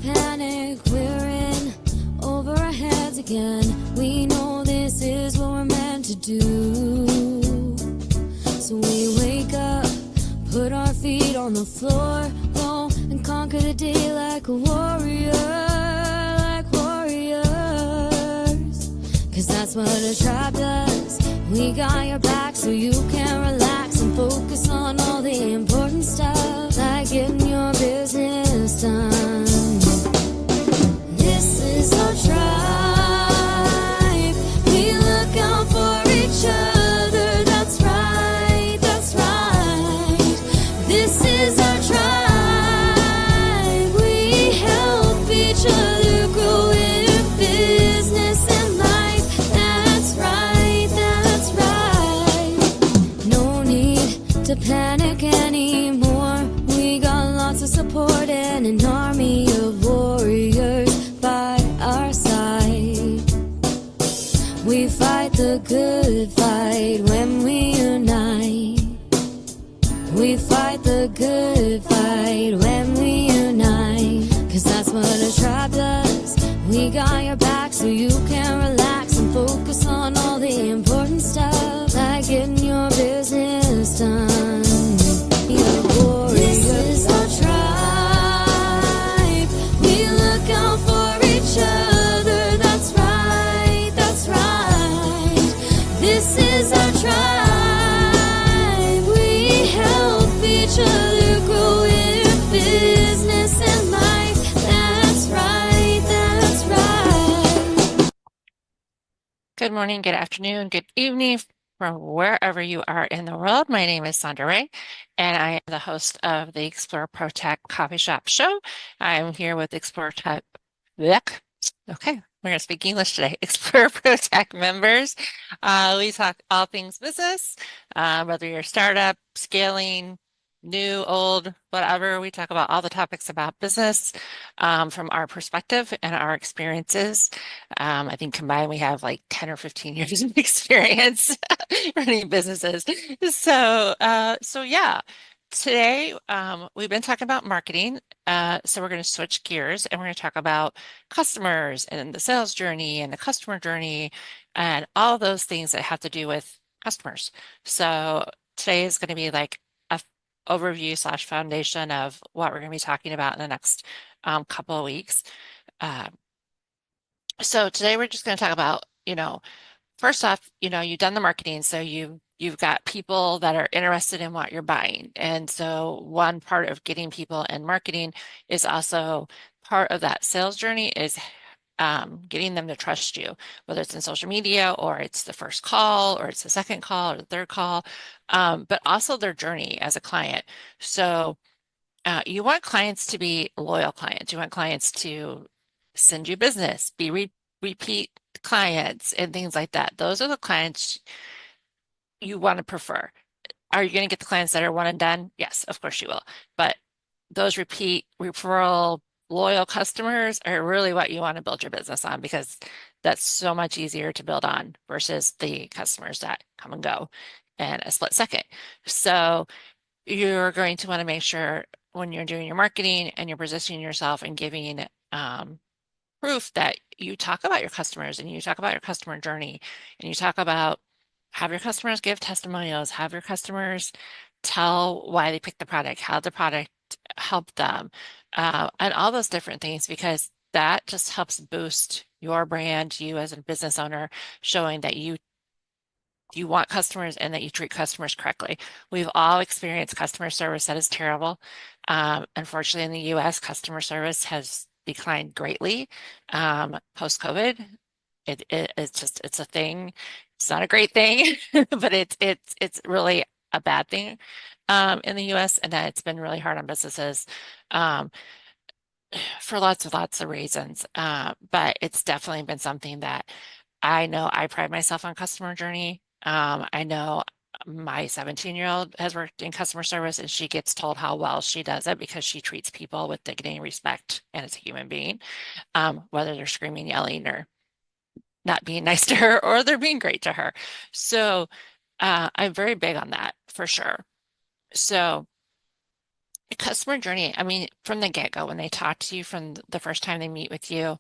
panic, we're in over our heads again. We know this is what we're meant to do. So we wake up, put our feet on the floor, go and conquer the day like a warrior, like warriors. Cause that's what a tribe does. We got your back so you can relax and focus on all the important stuff, like getting your business done. This is our tribe. We look out for each other. That's right, that's right. This is our tribe. We help each other grow in business and life. That's right, that's right. No need to panic anymore. We got lots of support and an army of warriors by our side. We fight the good fight when we unite. We fight the good fight when we unite. Cause that's what a tribe does. We got your back so you can relax and focus on all the important stuff, like getting your business done. This is our tribe. We look out for each other. That's right, that's right. This is our tribe. We help each other grow in business and life. That's right, that's right. Good morning, good afternoon, good evening from wherever you are in the world. My name is Sondra Ray, and I am the host of the Explore ProTech Coffee Shop Show. I am here with Explore Tech. Okay, we're going to speak English today. Explore ProTech members. We talk all things business, whether you're a startup, scaling, new, old, whatever. We talk about all the topics about business from our perspective and our experiences. I think combined we have like 10 or 15 years of experience running businesses. So yeah, today we've been talking about marketing. So we're going to switch gears and we're going to talk about customers and the sales journey and the customer journey and all those things that have to do with customers. So today is going to be like a overview / foundation of what we're going to be talking about in the next couple of weeks. So today we're just going to talk about, first off, you've done the marketing, so you've got people that are interested in what you're buying. And so one part of getting people in marketing is also part of that sales journey is getting them to trust you, whether it's in social media or it's the first call or it's the second call or the third call, but also their journey as a client. So you want clients to be loyal clients. You want clients to send you business, be repeat clients and things like that. Those are the clients you want to prefer. Are you going to get the clients that are one and done? Yes, of course you will. But those repeat referral loyal customers are really what you want to build your business on, because that's so much easier to build on versus the customers that come and go in a split second. So you're going to want to make sure when you're doing your marketing and you're positioning yourself and giving proof that you talk about your customers and you talk about your customer journey and you talk about, have your customers give testimonials, have your customers tell why they picked the product, how the product helped them, and all those different things, because that just helps boost your brand, you as a business owner, showing that you want customers and that you treat customers correctly. We've all experienced customer service that is terrible. Unfortunately, in the US, customer service has declined greatly post-COVID. It's a thing. It's not a great thing, but it's really a bad thing in the US, and that it's been really hard on businesses for lots of reasons. But it's definitely been something that I know I pride myself on customer journey. I know my 17-year-old has worked in customer service, and she gets told how well she does it because she treats people with dignity and respect and as a human being, whether they're screaming, yelling, or not being nice to her, or they're being great to her. So I'm very big on that for sure. So customer journey, I mean, from the get-go, when they talk to you from the first time they meet with you,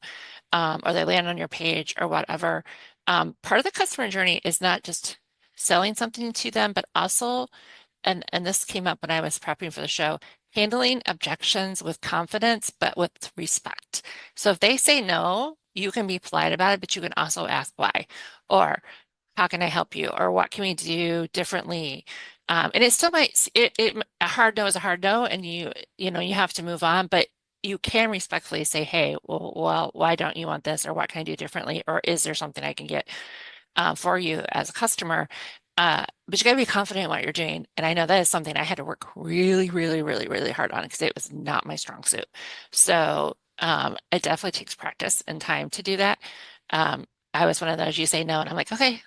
or they land on your page or whatever, part of the customer journey is not just selling something to them, but also, and this came up when I was prepping for the show, handling objections with confidence, but with respect. So if they say no, you can be polite about it, but you can also ask why, or how can I help you, or what can we do differently? And it still might, a hard no is a hard no, and you know, you have to move on, but you can respectfully say, hey, well, why don't you want this, or what can I do differently, or is there something I can get for you as a customer? But you got to be confident in what you're doing. And I know that is something I had to work really, really, really, really hard on because it was not my strong suit. So it definitely takes practice and time to do that. I was one of those, you say no, and I'm like, okay,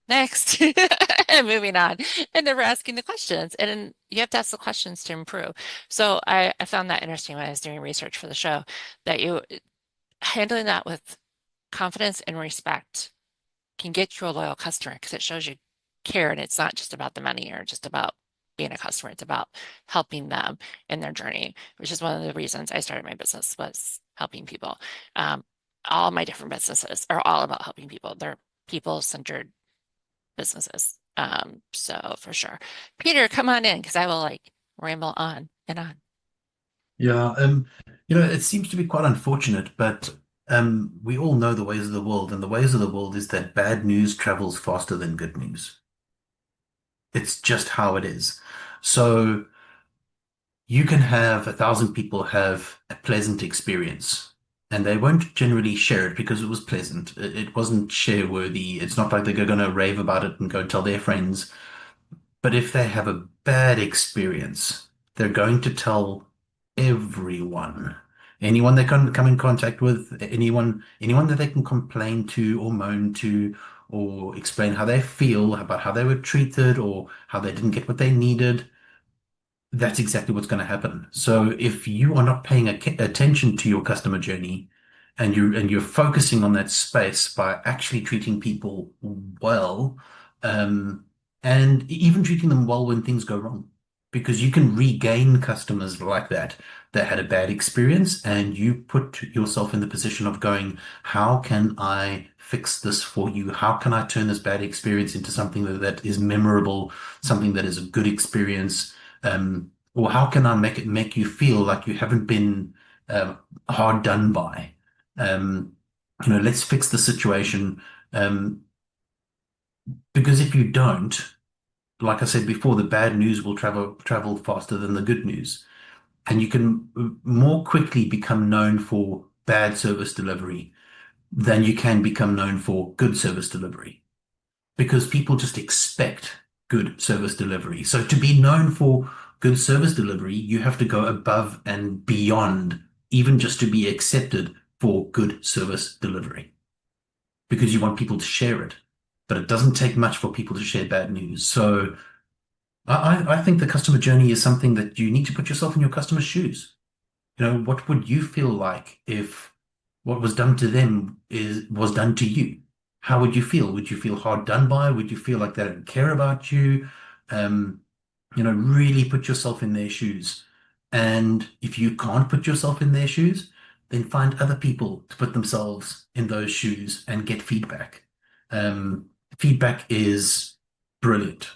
next, and moving on, and never asking the questions. And then you have to ask the questions to improve. So I found that interesting when I was doing research for the show, that you handling that with confidence and respect can get you a loyal customer because it shows you care, and it's not just about the money or just about being a customer. It's about helping them in their journey, which is one of the reasons I started my business, was helping people. All my different businesses are all about helping people. They're people-centered businesses. So for sure. Peter, come on in because I will like ramble on and on. Yeah, it seems to be quite unfortunate, but we all know the ways of the world, and the ways of the world is that bad news travels faster than good news. It's just how it is. So you can have 1,000 people have a pleasant experience, and they won't generally share it because it was pleasant. It wasn't share worthy. It's not like they're going to rave about it and go tell their friends. But if they have a bad experience, they're going to tell everyone. Anyone they can come in contact with, anyone that they can complain to or moan to or explain how they feel about how they were treated or how they didn't get what they needed, that's exactly what's going to happen. So if you are not paying attention to your customer journey and you're focusing on that space by actually treating people well, um, and even treating them well when things go wrong, because you can regain customers like that that had a bad experience, and you put yourself in the position of going, how can I fix this for you? How can I turn this bad experience into something that is memorable, something that is a good experience? Or how can I make you feel like you haven't been hard done by? Um, let's fix the situation. Um, because if you don't, like I said before, the bad news will travel faster than the good news, and you can more quickly become known for bad service delivery than you can become known for good service delivery, because people just expect good service delivery. So to be known for good service delivery, you have to go above and beyond, even just to be accepted for good service delivery, because you want people to share it. But it doesn't take much for people to share bad news. So I think the customer journey is something that you need to put yourself in your customer's shoes. What would you feel like if what was done to them was done to you? How would you feel? Would you feel hard done by? Would you feel like they don't care about you? Um, really put yourself in their shoes. And if you can't put yourself in their shoes, then find other people to put themselves in those shoes and get feedback. Um, Feedback is brilliant.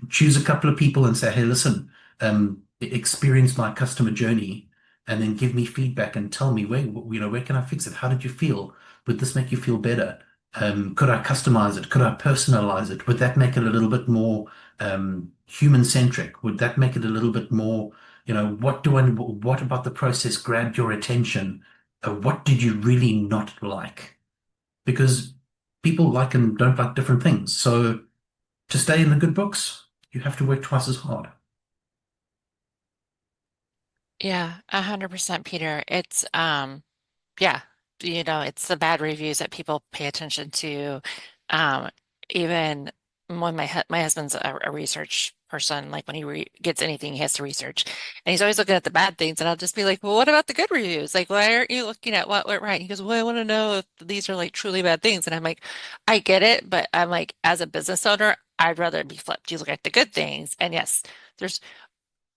Choose a couple of people and say, hey, listen, experience my customer journey and then give me feedback and tell me where can I fix it? How did you feel? Would this make you feel better? Could I customize it? Could I personalize it? Would that make it a little bit more human centric? Would that make it a little bit more, what about the process grabbed your attention? What did you really not like? Because people like and don't like different things. So to stay in the good books, you have to work twice as hard. Yeah, 100%, Peter. It's yeah, it's the bad reviews that people pay attention to. Um, Even when my husband's a research person, like when he gets anything, he has to research, and he's always looking at the bad things. And I'll just be like, "Well, what about the good reviews? Like, why aren't you looking at what went right?" And he goes, "Well, I want to know if these are like truly bad things." And I'm like, "I get it, but I'm like, as a business owner, I'd rather it be flipped. You look at the good things, and yes, there's."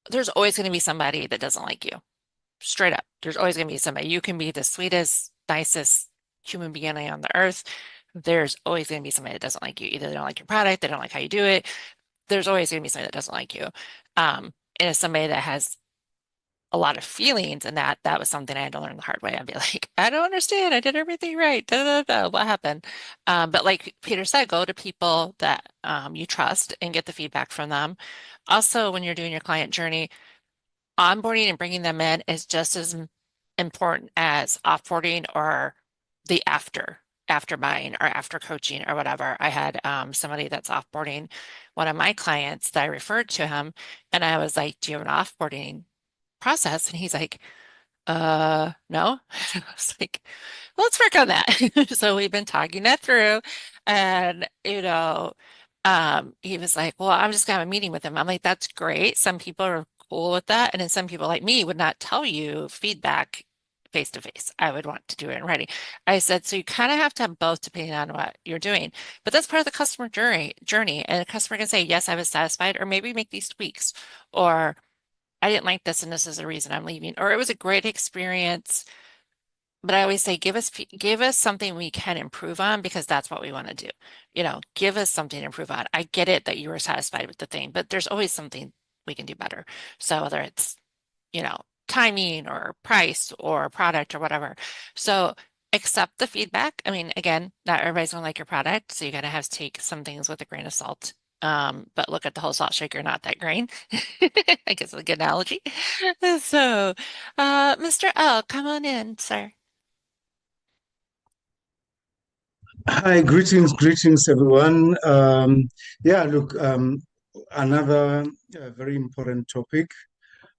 there's always going to be somebody that doesn't like you. Straight up. There's always going to be somebody. You can be the sweetest, nicest human being on the earth. There's always going to be somebody that doesn't like you. Either they don't like your product, they don't like how you do it. There's always going to be somebody that doesn't like you. And as somebody that has a lot of feelings, and that was something I had to learn the hard way. I'd be like, I don't understand. I did everything right. Da, da, da. What happened? But like Peter said, go to people that you trust and get the feedback from them. Also, when you're doing your client journey, onboarding and bringing them in is just as important as offboarding or the after buying or after coaching or whatever. I had somebody that's offboarding one of my clients that I referred to him, and I was like, do you have an offboarding process? And he's like, no. I was like, well, let's work on that. So we've been talking that through, and he was like, well, I'm just gonna have a meeting with him. I'm like, that's great. Some people are cool with that, and then some people like me would not tell you feedback face to face. I would want to do it in writing. I said, so you kind of have to have both depending on what you're doing, but that's part of the customer journey, and a customer can say, yes, I was satisfied, or maybe make these tweaks, or I didn't like this and this is the reason I'm leaving, or it was a great experience. But I always say, give us something we can improve on, because that's what we want to do. Give us something to improve on. I get it that you were satisfied with the thing, but there's always something we can do better. So whether it's, timing or price or product or whatever. So accept the feedback. I mean, again, not everybody's gonna like your product, so you gotta have to take some things with a grain of salt. But look at the whole salt shaker, not that grain. I guess it's a good analogy. So, Mr. L, come on in, sir. Hi, greetings, everyone. Yeah, look, another very important topic.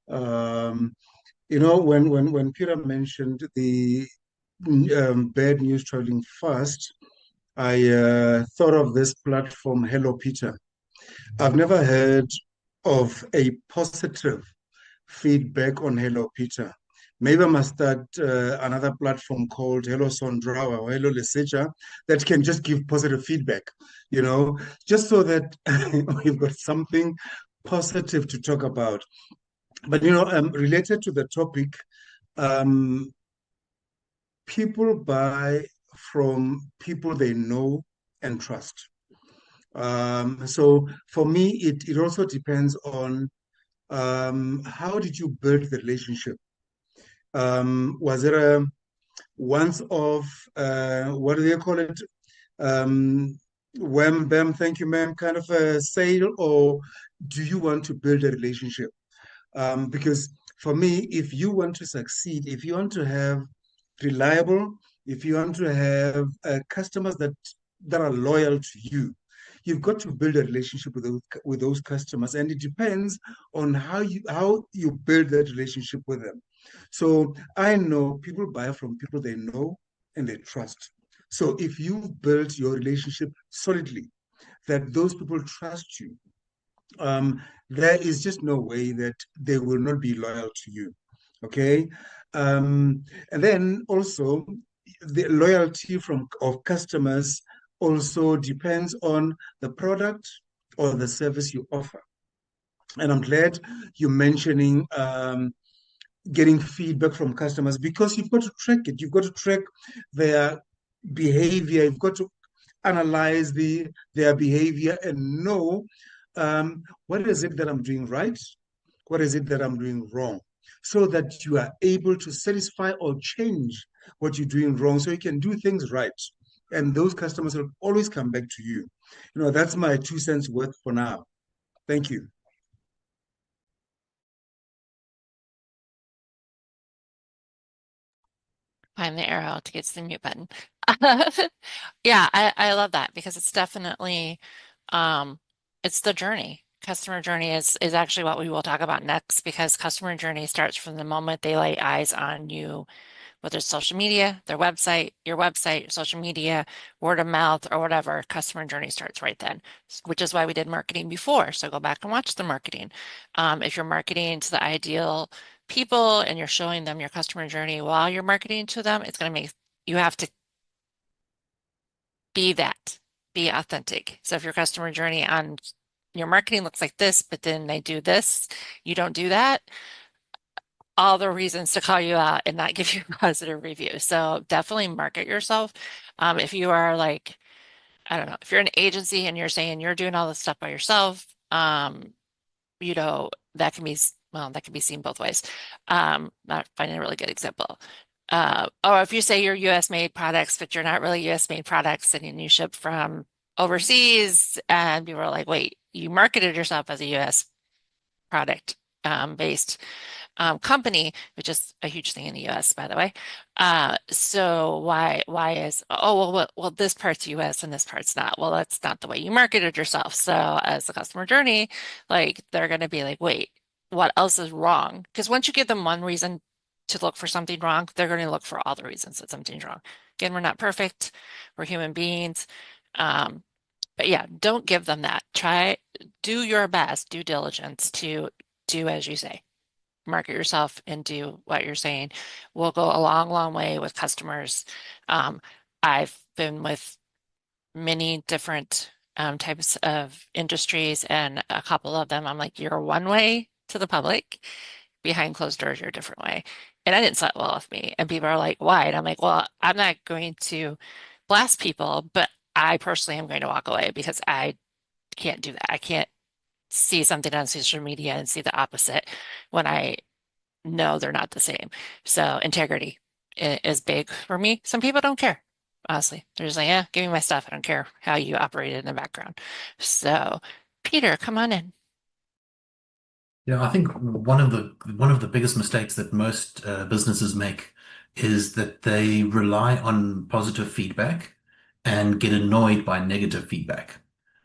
Um, when Peter mentioned the bad news traveling fast, I thought of this platform, Hello Peter. I've never heard of a positive feedback on Hello Peter. Maybe I must start another platform called Hello Sondra or Hello Lesetja that can just give positive feedback, just so that we've got something positive to talk about. But, related to the topic, um, people buy from people they know and trust. So for me, it also depends on how did you build the relationship? Was it a once off, what do they call it? Wham, bam, thank you, ma'am, kind of a sale, or do you want to build a relationship? Because for me, if you want to succeed, if you want to have reliable, if you want to have customers that are loyal to you, you've got to build a relationship with those customers, and it depends on how you build that relationship with them. So I know people buy from people they know and they trust. So if you've built your relationship solidly, that those people trust you, there is just no way that they will not be loyal to you. Okay. And then also the loyalty of customers also depends on the product or the service you offer. And I'm glad you're mentioning getting feedback from customers, because you've got to track it. You've got to track their behavior. You've got to analyze their behavior and know what is it that I'm doing right? What is it that I'm doing wrong? So that you are able to satisfy or change what you're doing wrong so you can do things right. And those customers will always come back to you. That's my 2 cents worth for now. Thank you. Find the arrow to get to the mute button. Yeah, I love that, because it's definitely it's the journey. Customer journey is actually what we will talk about next, because customer journey starts from the moment they lay eyes on you, whether it's social media, their website, your website, social media, word of mouth, or whatever. Customer journey starts right then, which is why we did marketing before. So go back and watch the marketing. If you're marketing to the ideal people and you're showing them your customer journey while you're marketing to them, it's going to make you have to be authentic. So if your customer journey on your marketing looks like this, but then they do this, you don't do that, all the reasons to call you out and not give you a positive review. So definitely market yourself. If you are like, I don't know, if you're an agency and you're saying you're doing all this stuff by yourself, you know, that can be, well, that can be seen both ways. Not finding a really good example. Or if you say you're US made products, but you're not really US made products and you ship from overseas, and people are like, wait, you marketed yourself as a US product based company, which is a huge thing in the US, by the way. So why is, oh, well, this part's US and this part's not. Well, that's not the way you marketed yourself. So as the customer journey, like they're going to be like, wait, what else is wrong? Because once you give them one reason to look for something wrong, they're going to look for all the reasons that something's wrong. Again, we're not perfect. We're human beings. But yeah, don't give them that. Do your best due diligence to do as you say. Market yourself and do what you're saying will go a long, long way with customers. I've been with many different types of industries, and a couple of them, I'm like, you're one way to the public. Behind closed doors, you're a different way. And I didn't sit well with me. And people are like, why? And I'm like, well, I'm not going to blast people, but I personally am going to walk away because I can't do that. I can't see something on social media and see the opposite when I know they're not the same. So integrity is big for me. Some people don't care, honestly. They're just like, yeah, give me my stuff. I don't care how you operate in the background. So Peter, come on in. Yeah, I think one of the biggest mistakes that most businesses make is that they rely on positive feedback and get annoyed by negative feedback.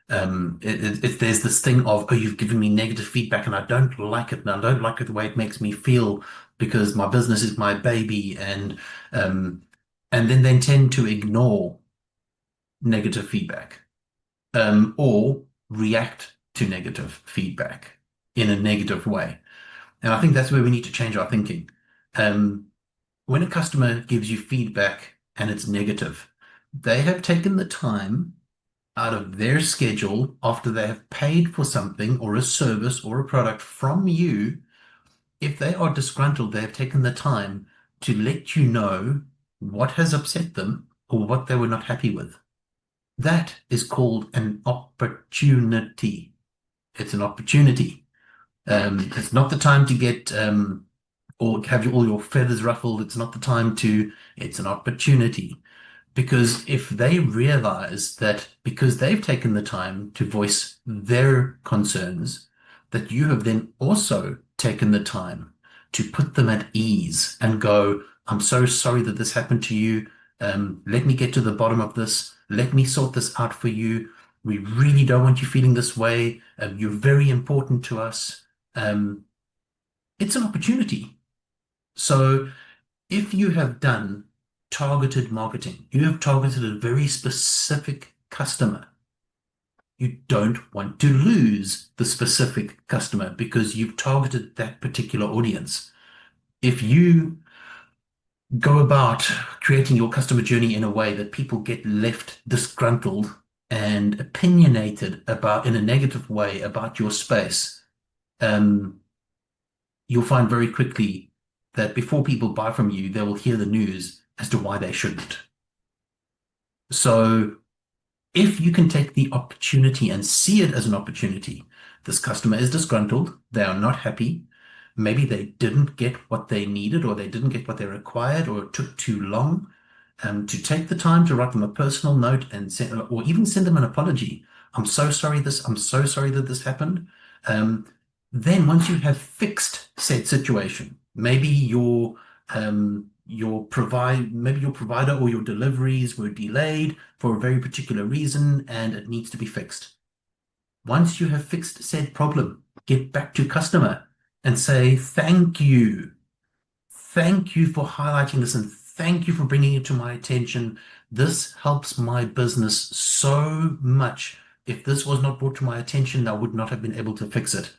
There's this thing of, oh, you've given me negative feedback and I don't like it, and I don't like it the way it makes me feel because my business is my baby, and then they tend to ignore negative feedback or react to negative feedback in a negative way. And I think that's where we need to change our thinking. When a customer gives you feedback and it's negative, they have taken the time out of their schedule after they have paid for something or a service or a product from you. If they are disgruntled, they have taken the time to let you know what has upset them or what they were not happy with. That is called an opportunity. It's an opportunity. It's not the time to get or have all your feathers ruffled. It's not the time to, it's an opportunity. Because if they realize that because they've taken the time to voice their concerns, that you have then also taken the time to put them at ease and go, I'm so sorry that this happened to you. Let me get to the bottom of this. Let me sort this out for you. We really don't want you feeling this way. You're very important to us. It's an opportunity. So if you have done targeted marketing, you have targeted a very specific customer, you don't want to lose the specific customer because you've targeted that particular audience. If you go about creating your customer journey in a way that people get left disgruntled and opinionated about in a negative way about your space, you'll find very quickly that before people buy from you, they will hear the news as to why they shouldn't. So if you can take the opportunity and see it as an opportunity, this customer is disgruntled, they are not happy, maybe they didn't get what they needed or they didn't get what they required or it took too long, to take the time to write them a personal note and send, or even send them an apology. I'm so sorry that this happened. Then once you have fixed said situation, maybe your provider or your deliveries were delayed for a very particular reason and it needs to be fixed. Once you have fixed said problem, get back to customer and say, thank you. Thank you for highlighting this and thank you for bringing it to my attention. This helps my business so much. If this was not brought to my attention, I would not have been able to fix it.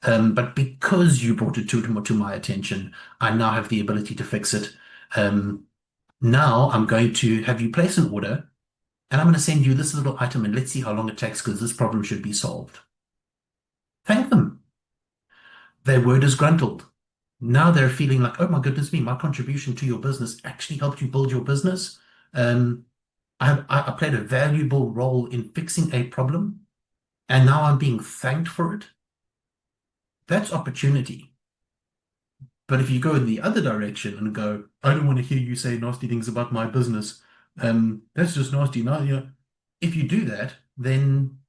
But because you brought it to my attention, I now have the ability to fix it. Now I'm going to have you place an order and I'm going to send you this little item and let's see how long it takes because this problem should be solved. Thank them. They were disgruntled. Now they're feeling like, oh my goodness me, my contribution to your business actually helped you build your business. Um, I played a valuable role in fixing a problem, and now I'm being thanked for it. That's opportunity. But if you go in the other direction and go, I don't want to hear you say nasty things about my business, that's just nasty. Now, if you do that, then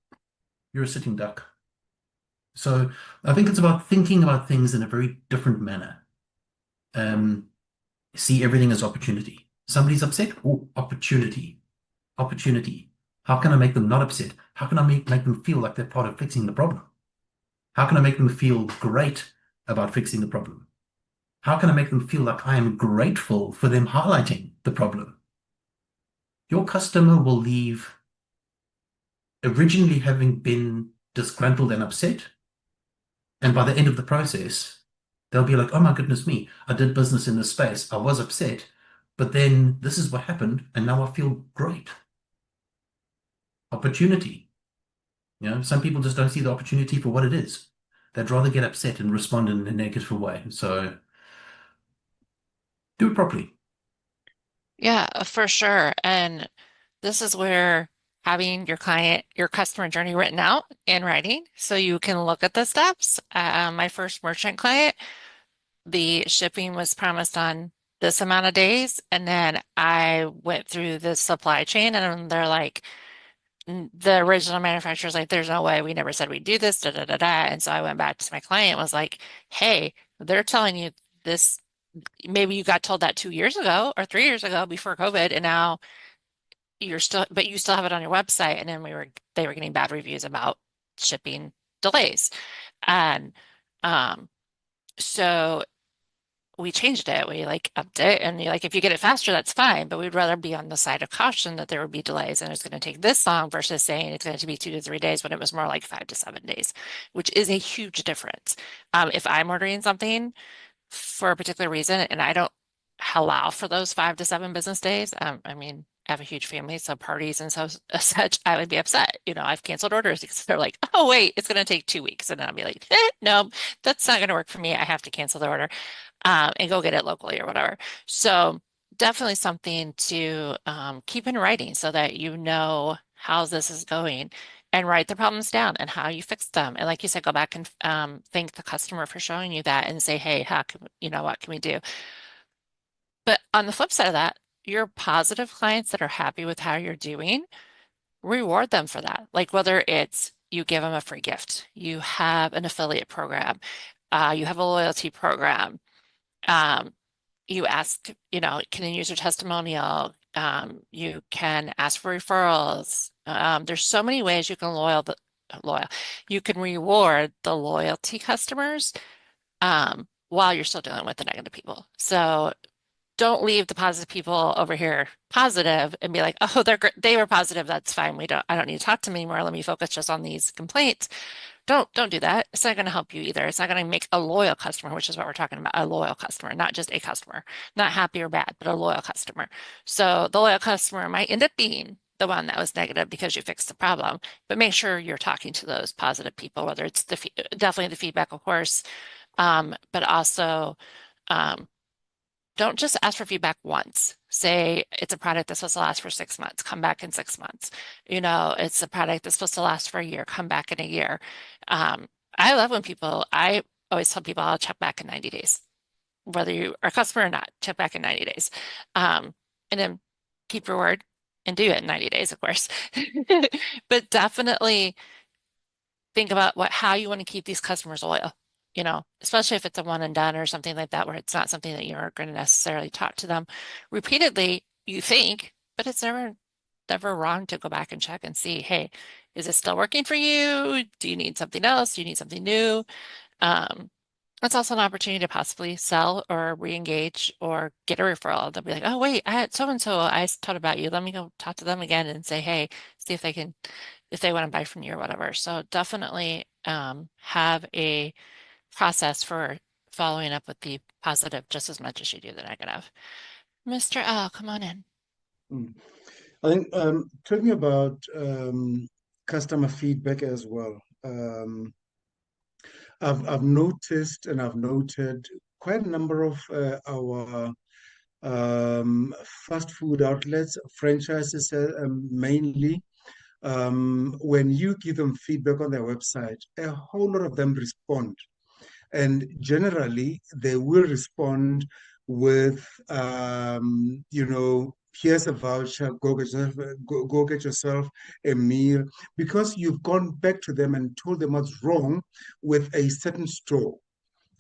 you're a sitting duck. So I think it's about thinking about things in a very different manner. Um, see everything as opportunity. Somebody's upset? Oh, opportunity. Opportunity. How can I make them not upset? How can I make them feel like they're part of fixing the problem? How can I make them feel great about fixing the problem? How can I make them feel like I am grateful for them highlighting the problem? Your customer will leave originally having been disgruntled and upset, and by the end of the process, they'll be like, oh my goodness me, I did business in this space. I was upset, but then this is what happened, and now I feel great. Opportunity. Some people just don't see the opportunity for what it is. They'd rather get upset and respond in a negative way. So do it properly. Yeah, for sure. And this is where having your customer journey written out in writing so you can look at the steps. My first merchant client, the shipping was promised on this amount of days, and then I went through the supply chain and they're like, the original manufacturer's like, there's no way, we never said we'd do this, da da da da. And so I went back to my client, was like, hey, they're telling you this, maybe you got told that 2 years ago or 3 years ago before COVID, and now but you still have it on your website. And then they were getting bad reviews about shipping delays. And so we changed it. We like upped it, and like, if you get it faster, that's fine. But we'd rather be on the side of caution that there would be delays and it's going to take this long versus saying it's going to be 2 to 3 days when it was more like 5 to 7 days, which is a huge difference. If I'm ordering something for a particular reason and I don't allow for those 5 to 7 business days, I mean, I have a huge family, so parties and so such, I would be upset. I've canceled orders because they're like, oh wait, it's going to take 2 weeks, and then I'll be like, no, that's not going to work for me. I have to cancel the order. And go get it locally or whatever. So definitely something to keep in writing so that you know how this is going, and write the problems down and how you fix them. And like you said, go back and thank the customer for showing you that and say, hey, what can we do? But on the flip side of that, your positive clients that are happy with how you're doing, reward them for that. Like, whether it's you give them a free gift, you have an affiliate program, you have a loyalty program, you ask, can you use your testimonial? You can ask for referrals. There's so many ways you can you can reward the loyalty customers while you're still dealing with the negative people. So don't leave the positive people over here positive and be like, oh, they were positive, that's fine. I don't need to talk to them anymore. Let me focus just on these complaints. Don't do that. It's not going to help you either. It's not going to make a loyal customer, which is what we're talking about, a loyal customer, not just a customer, not happy or bad, but a loyal customer. So the loyal customer might end up being the one that was negative because you fixed the problem, but make sure you're talking to those positive people, whether it's definitely the feedback, of course, but also don't just ask for feedback once. Say it's a product that's supposed to last for 6 months, come back in 6 months. It's a product that's supposed to last for a year, come back in a year. I love when I always tell people I'll check back in 90 days, whether you are a customer or not, check back in 90 days. And then keep your word and do it in 90 days, of course. But definitely think about how you want to keep these customers loyal. Especially if it's a one and done or something like that, where it's not something that you're going to necessarily talk to them repeatedly, you think, but it's never wrong to go back and check and see, hey, is it still working for you? Do you need something else? Do you need something new? It's also an opportunity to possibly sell or re-engage or get a referral. They'll be like, oh, wait, I had so-and-so I told about you. Let me go talk to them again and say, hey, see if they want to buy from you or whatever. So definitely have a process for following up with the positive just as much as you do the negative. Mr. L, come on in. I think talking about customer feedback as well. I've noticed and I've noted quite a number of our fast food outlets, franchises mainly, when you give them feedback on their website, a whole lot of them respond. And generally, they will respond with, here's a voucher, go get yourself a meal, because you've gone back to them and told them what's wrong with a certain store.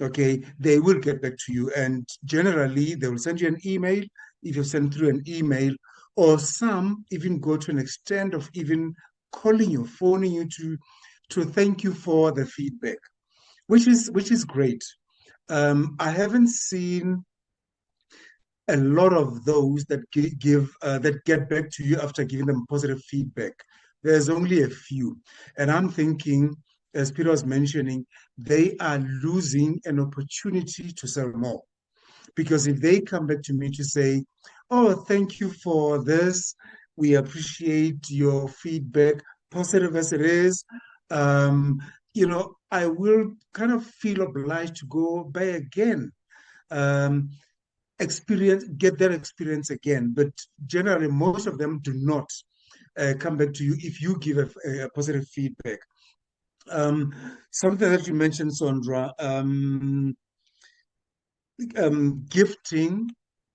Okay, they will get back to you, and generally they will send you an email if you send through an email, or some even go to an extent of even calling you, phoning you to thank you for the feedback, which is great. I haven't seen a lot of those that that get back to you after giving them positive feedback. There's only a few, and I'm thinking, as Peter was mentioning, they are losing an opportunity to sell more. Because if they come back to me to say, "Oh, thank you for this. We appreciate your feedback, positive as it is," I will kind of feel obliged to go by again. Um, get that experience again. But generally, most of them do not come back to you if you give a positive feedback. Something that you mentioned, Sondra, gifting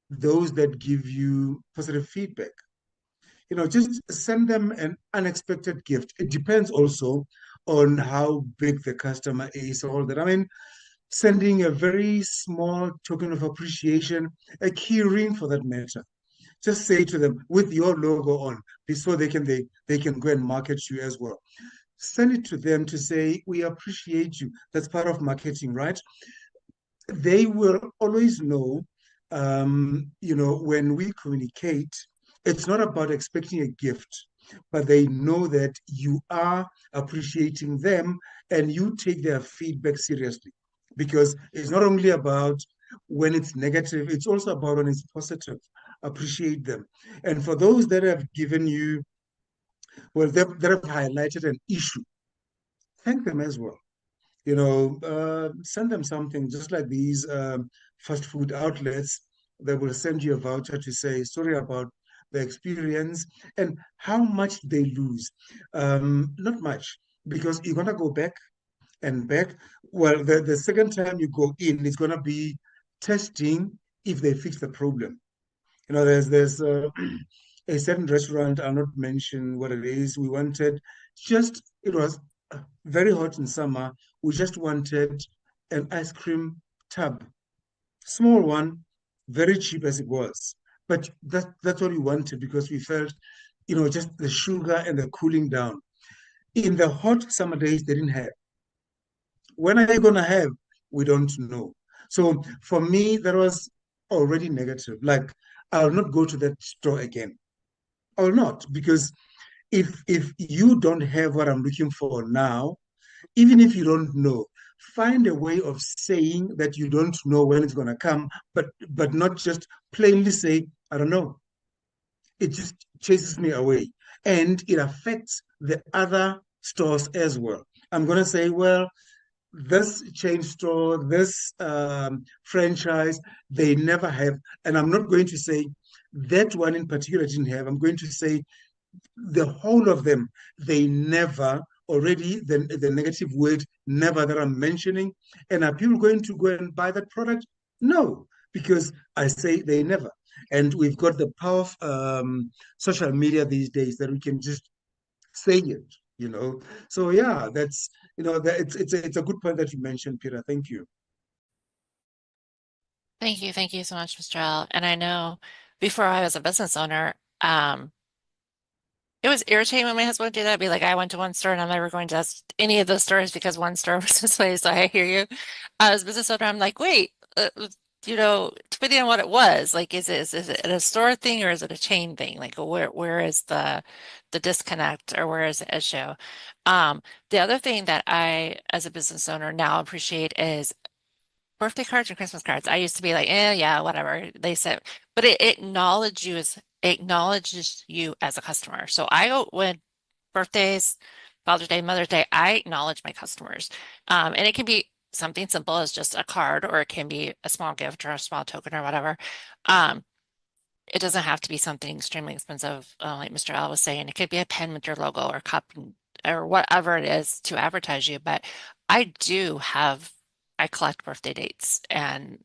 those that give you positive feedback. Just send them an unexpected gift. It depends also on how big the customer is, all that. I mean, sending a very small token of appreciation, a key ring for that matter. Just say to them with your logo on, so they can go and market you as well. Send it to them to say, we appreciate you. That's part of marketing, right? They will always know, when we communicate, it's not about expecting a gift, but they know that you are appreciating them and you take their feedback seriously. Because it's not only about when it's negative, it's also about when it's positive. Appreciate them. And for those that have given you, well, that have highlighted an issue, thank them as well. Send them something, just like these fast food outlets that will send you a voucher to say, sorry about the experience, and how much they lose. Not much, because you're going to go back and back. Well, the second time you go in, it's going to be testing if they fix the problem. There's a certain restaurant, I'll not mention what it is. It was very hot in summer. We just wanted an ice cream tub, small one, very cheap as it was. But that's what we wanted, because we felt, just the sugar and the cooling down. In the hot summer days, they didn't have. When are they going to have? We don't know. So for me, that was already negative. Like, I'll not go to that store again. I will not, because if you don't have what I'm looking for now, even if you don't know, find a way of saying that you don't know when it's going to come, but not just plainly say, I don't know. It just chases me away. And it affects the other stores as well. I'm going to say, well, this chain store, this franchise, they never have. And I'm not going to say that one in particular didn't have. I'm going to say the whole of them, they never, already the negative word never that I'm mentioning. And are people going to go and buy that product? No, because I say they never. And we've got the power of social media these days that we can just say it. So yeah, that's it's a good point that you mentioned, Peter. Thank you. Thank you so much, Mr. L. And I know before I was a business owner, it was irritating when my husband would do that. I'd be like, I went to one store and I'm never going to any of those stores because one store was this way. So I hear you. As a business owner, I'm like, wait, depending on what it was, like, is it a store thing or is it a chain thing? Like, where is the disconnect, or where is the issue? The other thing that I, as a business owner, now appreciate is birthday cards and Christmas cards. I used to be like, yeah, whatever they said, but it acknowledges you as a customer. So I go when birthdays, Father's Day, Mother's Day, I acknowledge my customers. And it can be something simple as just a card, or it can be a small gift or a small token or whatever. It doesn't have to be something extremely expensive, like Mr. Al was saying. It could be a pen with your logo or cup or whatever it is to advertise you. But I collect birthday dates and,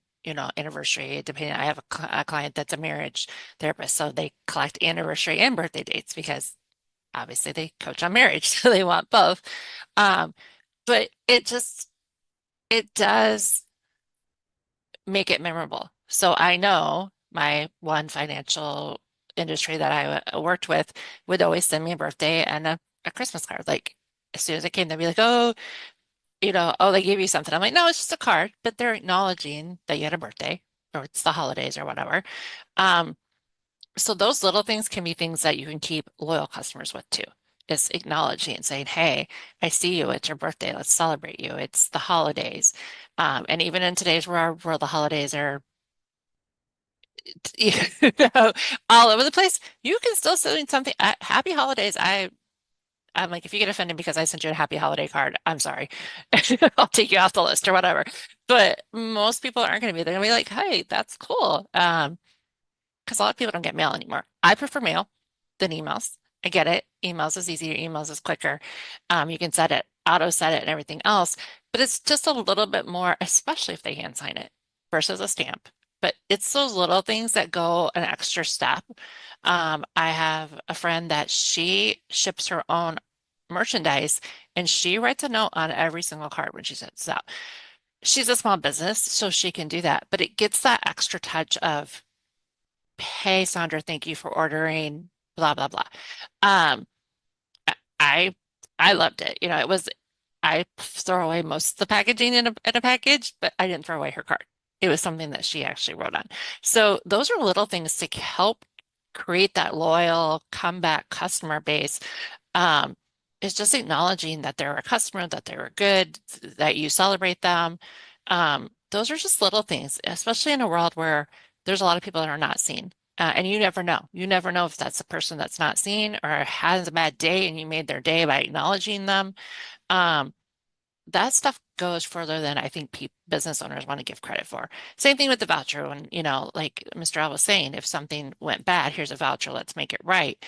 anniversary, depending. I have a client that's a marriage therapist, so they collect anniversary and birthday dates because obviously they coach on marriage, so they want both. But it does make it memorable. So I know my one financial industry that I worked with would always send me a birthday and a Christmas card. Like as soon as it came, they'd be like, oh, oh, they gave you something. I'm like, no, it's just a card, but they're acknowledging that you had a birthday or it's the holidays or whatever. So those little things can be things that you can keep loyal customers with too. Is acknowledging and saying, hey, I see you, it's your birthday, let's celebrate you. It's the holidays. And even in today's world, the holidays are all over the place, you can still send something. Happy holidays. I'm like, if you get offended because I sent you a happy holiday card, I'm sorry. I'll take you off the list or whatever. But most people aren't going to be. They're going to be like, hey, that's cool. Because a lot of people don't get mail anymore. I prefer mail than emails. I get it. Emails is easier. Emails is quicker. You can set it, auto set it and everything else. But it's just a little bit more, especially if they hand sign it versus a stamp. But it's those little things that go an extra step. I have a friend that she ships her own merchandise and she writes a note on every single card when she sends it out. She's a small business, so she can do that. But it gets that extra touch of, hey, Sondra, thank you for ordering, blah, blah, blah. I loved it. I throw away most of the packaging in a package, but I didn't throw away her card. It was something that she actually wrote on. So those are little things to help create that loyal comeback customer base. It's just acknowledging that they're a customer, that they were good, that you celebrate them. Those are just little things, especially in a world where there's a lot of people that are not seen. And you never know. You never know if that's a person that's not seen or has a bad day and you made their day by acknowledging them. That stuff goes further than I think business owners want to give credit for. Same thing with the voucher. When, like Mr. Al was saying, if something went bad, here's a voucher, let's make it right.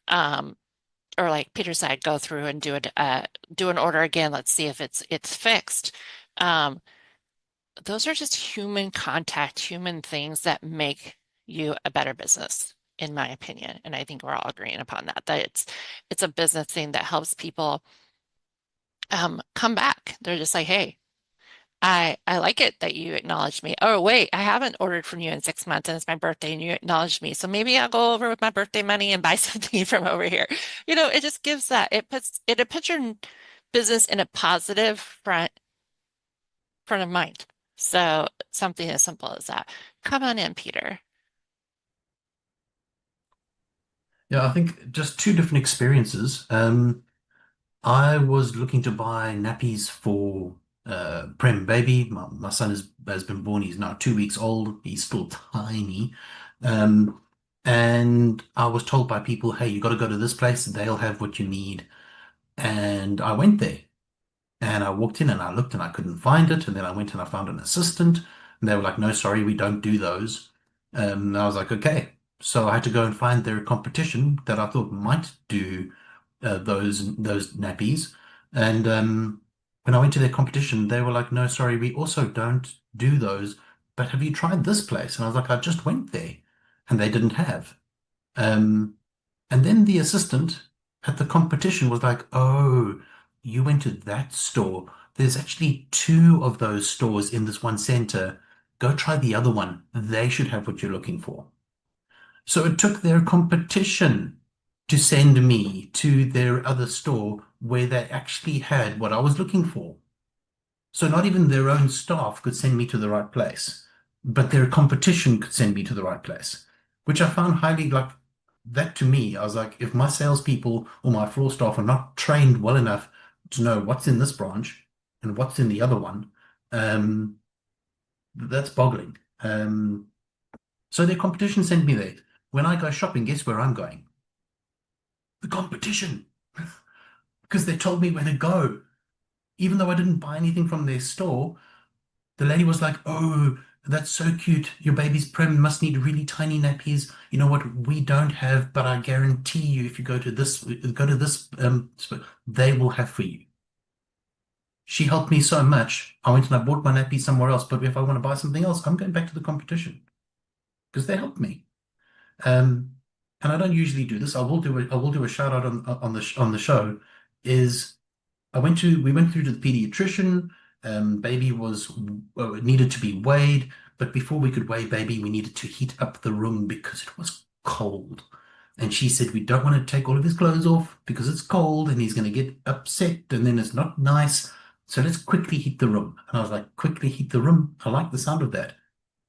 Or like Peter said, go through and do an order again. Let's see if it's fixed. Those are just human contact, human things that make you a better business, in my opinion. And I think we're all agreeing upon that it's a business thing that helps people come back. They're just like, hey, I like it that you acknowledged me. Oh, wait, I haven't ordered from you in 6 months and it's my birthday and you acknowledged me. So maybe I'll go over with my birthday money and buy something from over here. It just gives that, it puts your business in a positive front of mind. So something as simple as that. Come on in, Peter. Yeah, I think just two different experiences. I was looking to buy nappies for Prem baby. My son has been born. He's now 2 weeks old. He's still tiny. And I was told by people, hey, you got to go to this place. They'll have what you need. And I went there. And I walked in and I looked and I couldn't find it. And then I went and I found an assistant. And they were like, no, sorry, we don't do those. And I was like, okay. So I had to go and find their competition that I thought might do those nappies. And when I went to their competition, they were like, no, sorry, we also don't do those. But have you tried this place? And I was like, I just went there. And they didn't have. And then the assistant at the competition was like, oh, you went to that store. There's actually 2 of those stores in this one center. Go try the other one. They should have what you're looking for. So it took their competition to send me to their other store where they actually had what I was looking for. So not even their own staff could send me to the right place, but their competition could send me to the right place, which I found highly that to me. I was like, if my salespeople or my floor staff are not trained well enough to know what's in this branch and what's in the other one, that's boggling. So their competition sent me there. When I go shopping, guess where I'm going? The competition. Because they told me where to go. Even though I didn't buy anything from their store, The lady was like, "Oh, that's so cute. Your baby's prim, must need really tiny nappies. You know what we don't have, but I guarantee you, if you go to this, they will have for you." She helped me so much. I went and I bought my nappy somewhere else, but if I want to buy something else, I'm going back to the competition because they helped me. Um, and I don't usually do this. I will do a shout out on the show. Is we went through to the pediatrician. Baby was needed to be weighed, but before we could weigh baby, we needed to heat up the room because it was cold. And she said, we don't want to take all of his clothes off because it's cold and he's going to get upset and then it's not nice. So let's quickly heat the room. And I was like, quickly heat the room? I like the sound of that.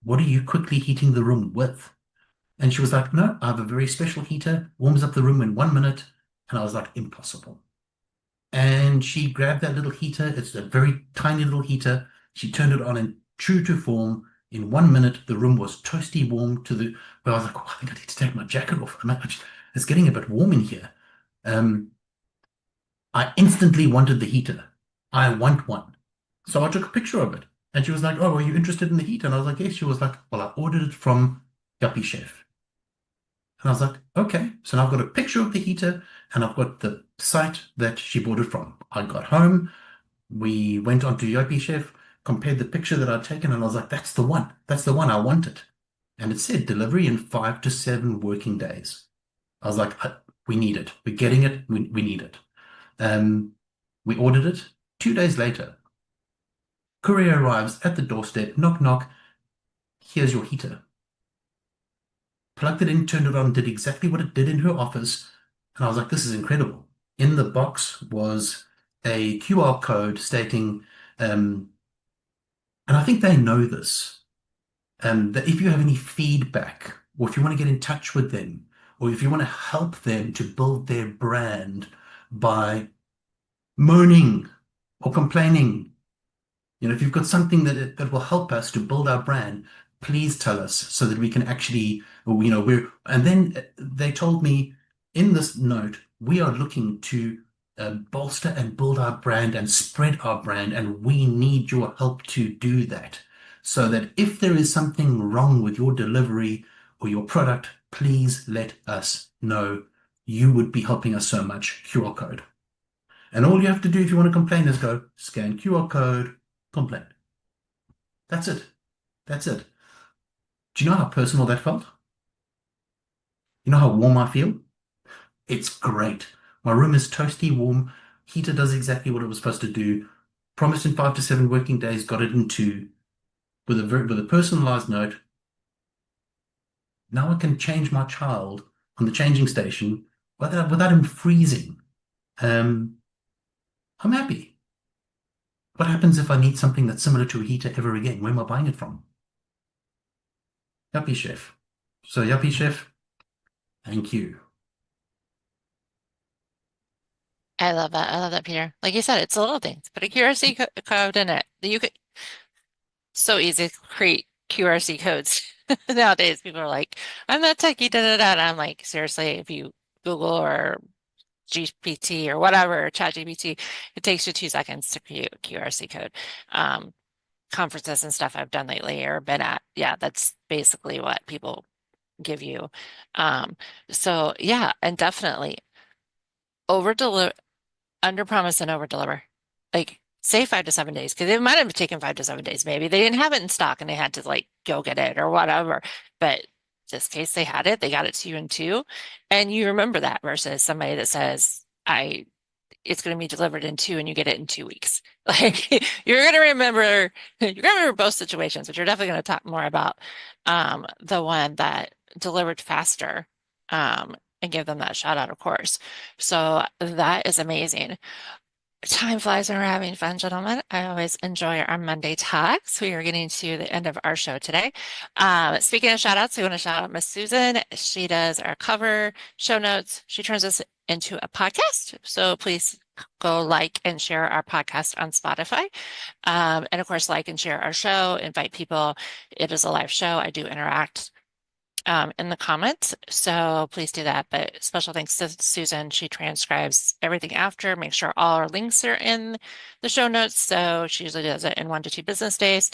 What are you quickly heating the room with? And she was like, no, I have a very special heater, warms up the room in 1 minute. And I was like, impossible. And she grabbed that little heater. It's a very tiny little heater. She turned it on and true to form, in 1 minute, the room was toasty warm but I was like, oh, I think I need to take my jacket off. It's getting a bit warm in here. I instantly wanted the heater. I want one. So I took a picture of it. And she was like, oh, are you interested in the heater? And I was like, yes. She was like, well, I ordered it from Yuppie Chef. And I was like, okay. So now I've got a picture of the heater and I've got the site that she bought it from. I got home, we went on to Yuppie Chef, compared the picture that I'd taken, and I was like, that's the one. That's the one I wanted. And it said delivery in 5 to 7 working days. I was like, we need it. We're getting it. We need it. We ordered it. 2 days later, courier arrives at the doorstep, knock, knock. Here's your heater. Plugged it in, turned it on, did exactly what it did in her office. And I was like, this is incredible. In the box was a QR code stating, and I think they know this, that if you have any feedback, or if you want to get in touch with them, or if you want to help them to build their brand by moaning or complaining, if you've got something that will help us to build our brand, please tell us so that we can actually, and then they told me in this note, we are looking to bolster and build our brand and spread our brand, and we need your help to do that. So that if there is something wrong with your delivery or your product, please let us know. You would be helping us so much. QR code. And all you have to do if you want to complain is go scan QR code, complain. That's it. That's it. Do you know how personal that felt? You know how warm I feel? It's great. My room is toasty warm. Heater does exactly what it was supposed to do. Promised in 5 to 7 working days, got it in 2 with a personalized note. Now I can change my child on the changing station without him freezing. I'm happy. What happens if I need something that's similar to a heater ever again? Where am I buying it from? Yuppie Chef. So Yuppie Chef, thank you. I love that. I love that, Peter. Like you said, it's a little thing. Put a QRC code in it. You could so easy to create QRC codes nowadays. People are like, I'm not techie, da da da. And I'm like, seriously, if you Google or GPT or whatever, ChatGPT, it takes you 2 seconds to create a QRC code. Conferences and stuff I've done lately or been at, yeah, that's basically what people give you. So yeah, and definitely under promise and over deliver. Like say 5 to 7 days, because it might have taken 5 to 7 days. Maybe they didn't have it in stock and they had to like go get it or whatever. But just in case they had it, they got it to you in 2. And you remember that versus somebody that says, it's going to be delivered in 2 and you get it in 2 weeks. Like you're going to remember both situations, but you're definitely going to talk more about the one that delivered faster and give them that shout out, of course. So that is amazing. Time flies when we're having fun, gentlemen. I always enjoy our Monday talks. We are getting to the end of our show today. Speaking of shout outs, we want to shout out Miss Susan. She does our cover, show notes. She turns us into a podcast. So please go like and share our podcast on Spotify. And of course, like and share our show, invite people. It is a live show. I do interact in the comments. So please do that. But special thanks to Susan. She transcribes everything after, make sure all our links are in the show notes. So she usually does it in 1 to 2 business days.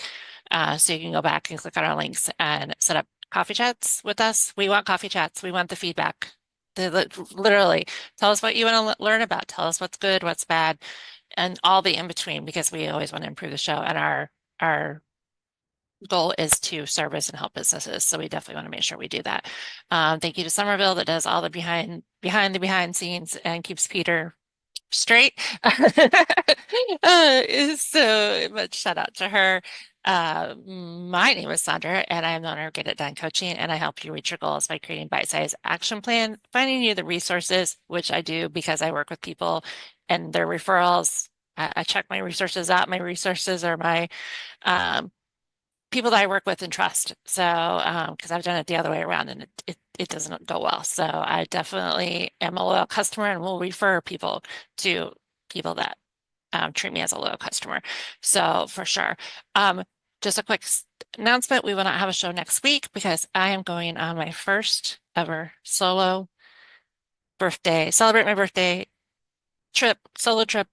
So you can go back and click on our links and set up coffee chats with us. We want coffee chats. We want the feedback. Literally, tell us what you want to learn about. Tell us what's good, what's bad, and all the in between, because we always want to improve the show. And our goal is to service and help businesses. So we definitely want to make sure we do that. Thank you to Somerville that does all the behind scenes and keeps Peter straight. So much shout out to her. My name is Sondra, and I am the owner of Get It Done Coaching, and I help you reach your goals by creating bite-sized action plan, finding you the resources, which I do because I work with people and their referrals. I check my resources out. My resources are my people that I work with and trust. So, because I've done it the other way around and it doesn't go well. So I definitely am a loyal customer and will refer people to people that treat me as a loyal customer. So for sure. Just a quick announcement. We will not have a show next week because I am going on my first ever solo birthday, celebrate my birthday solo trip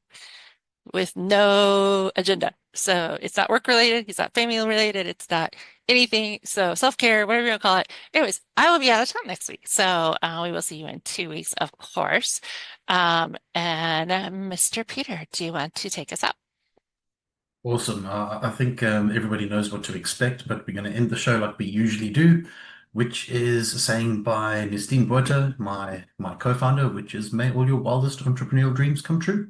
with no agenda. So it's not work related, it's not family related, it's not anything. So self-care, whatever you want to call it. Anyways, I will be out of town next week. So we will see you in 2 weeks, of course. And Mr. Peter, do you want to take us out? Awesome. I think everybody knows what to expect, but we're going to end the show like we usually do, which is a saying by Hinston, my co-founder, which is, may all your wildest entrepreneurial dreams come true.